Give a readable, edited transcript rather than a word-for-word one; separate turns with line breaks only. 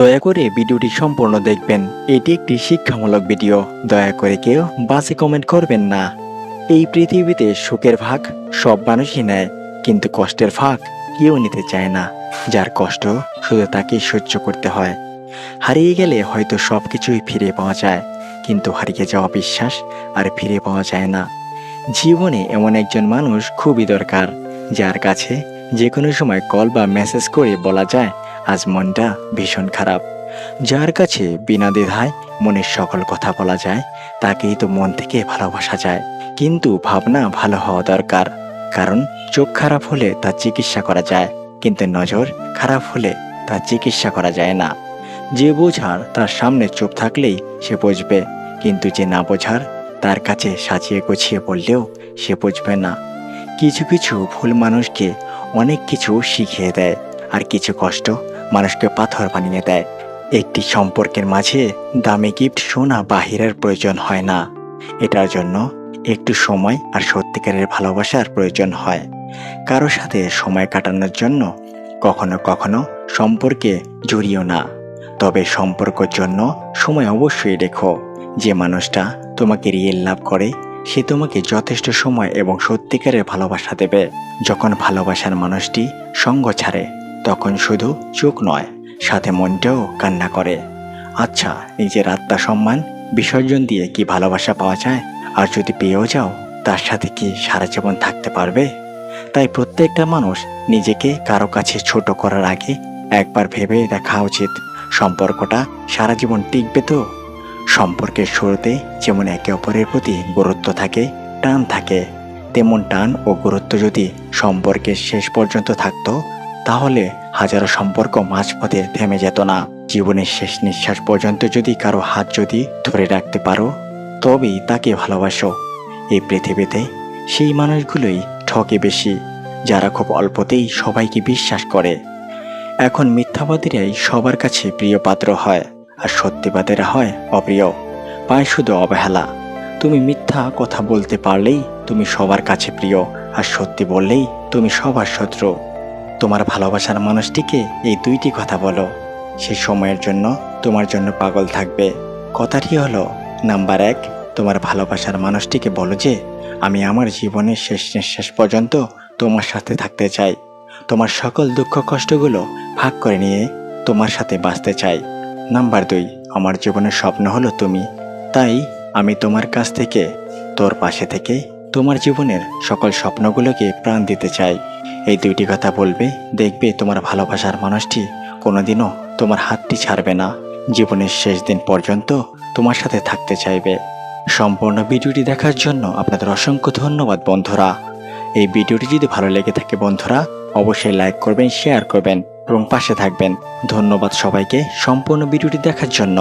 দয়া করে ভিডিওটি সম্পূর্ণ দেখবেন। এটি একটি শিক্ষামূলক ভিডিও। দয়া করে কেউ বাজে কমেন্ট করবেন না। এই পৃথিবীতে সুখের ভাগ সব মানুষই নেয়, কিন্তু কষ্টের ভাগ কেউ নিতে চায় না। যার কষ্ট শুধু তাকেই সহ্য করতে হয়। হারিয়ে গেলে হয়তো সব কিছুই ফিরে পাওয়া যায়, কিন্তু হারিয়ে যাওয়া বিশ্বাস আর ফিরে পাওয়া যায় না। জীবনে এমন একজন মানুষ খুবই দরকার, যার কাছে যে কোনো সময় কল বা মেসেজ করে বলা যায় আজ মনটা ভীষণ খারাপ। যার কাছে বিনা দ্বিধায় মনের সকল কথা বলা যায়, তাকেই তো মন থেকে ভালোবাসা যায়। কিন্তু ভাবনা ভালো হওয়া দরকার, কারণ চোখ খারাপ হলে তার চিকিৎসা করা যায়, কিন্তু নজর খারাপ হলে তার চিকিৎসা করা যায় না। যে বোঝার তার সামনে চুপ থাকলেই সে বুঝবে, কিন্তু যে না বোঝার তার কাছে সাজিয়ে গুছিয়ে বললেও সে বুঝবে না। কিছু কিছু ভুল মানুষকে অনেক কিছু শিখিয়ে দেয়, আর কিছু কষ্ট মানুষকে পাথর বানিয়ে দেয়। একটি সম্পর্কের মাঝে দামি গিফট, সোনা বা হীরার প্রয়োজন হয় না। এটার জন্য একটু সময় আর সত্যিকারের ভালোবাসার প্রয়োজন হয়। কারো সাথে সময় কাটানোর জন্য কখনো কখনো সম্পর্কে জড়িও না, তবে সম্পর্কের জন্য সময় অবশ্যই রেখো। যে মানুষটা তোমাকে রিয়েল লাভ করে, সে তোমাকে যথেষ্ট সময় এবং সত্যিকারের ভালোবাসা দেবে। যখন ভালোবাসার মানুষটি সঙ্গ ছাড়ে, তখন শুধু চোখ নয়, সাথে মনটাও কান্না করে। আচ্ছা, নিজের আত্মা সম্মান বিসর্জন দিয়ে কি ভালোবাসা পাওয়া যায়? আর যদি পেয়েও যাও, তার সাথে কি সারা জীবন থাকতে পারবে? তাই প্রত্যেকটা মানুষ নিজেকে কারো কাছে ছোট করার আগে একবার ভেবে দেখা উচিত, সম্পর্কটা সারা জীবন টিকবে তো। সম্পর্কের শুরুতে যেমন একে অপরের প্রতি গুরুত্ব থাকে, টান থাকে, তেমন টান ও গুরুত্ব যদি সম্পর্কের শেষ পর্যন্ত থাকতো, তাহলে হাজারো সম্পর্ক মাঝপথে থেমে যেত না। জীবনের শেষ নিঃশ্বাস পর্যন্ত যদি কারো হাত যদি ধরে রাখতে পারো, তবেই তাকে ভালোবাসো। এই পৃথিবীতে সেই মানুষগুলোই ঠকে বেশি, যারা খুব অল্পতেই সবাইকে বিশ্বাস করে। এখন মিথ্যাবাদীরাই সবার কাছে প্রিয় পাত্র হয়, আর সত্যিবাদীরা হয় অপ্রিয়, পায় শুধু অবহেলা। তুমি মিথ্যা কথা বলতে পারলেই তুমি সবার কাছে প্রিয়, আর সত্যি বললেই তুমি সবার শত্রু। তোমার ভালোবাসার মানুষটিকে এই দুইটি কথা বলো, সে সময়ের জন্য তোমার জন্য পাগল থাকবে। কথাটি হলো, নাম্বার 1, তোমার ভালোবাসার মানুষটিকে বলো যে আমি আমার জীবনের শেষ নিঃশ্বাস পর্যন্ত তোমার সাথে থাকতে চাই। তোমার সকল দুঃখ কষ্টগুলো ভাগ করে নিয়ে তোমার সাথে বাঁচতে চাই। নাম্বার 2, আমার জীবনের স্বপ্ন হলো তুমি, তাই আমি তোমার কাছ থেকে, তোর পাশে থেকে তোমার জীবনের সকল স্বপ্নগুলোকে প্রাণ দিতে চাই। এই দুইটি কথা বলবে, দেখবে তোমার ভালোবাসার মানুষটি কোনোদিনও তোমার হাতটি ছাড়বে না, জীবনের শেষ দিন পর্যন্ত তোমার সাথে থাকতে চাইবে। সম্পূর্ণ ভিডিওটি দেখার জন্য আপনাদের অসংখ্য ধন্যবাদ বন্ধুরা। এই ভিডিওটি যদি ভালো লেগে থাকে বন্ধুরা, অবশ্যই লাইক করবেন, শেয়ার করবেন এবং পাশে থাকবেন। ধন্যবাদ সবাইকে সম্পূর্ণ ভিডিওটি দেখার জন্য।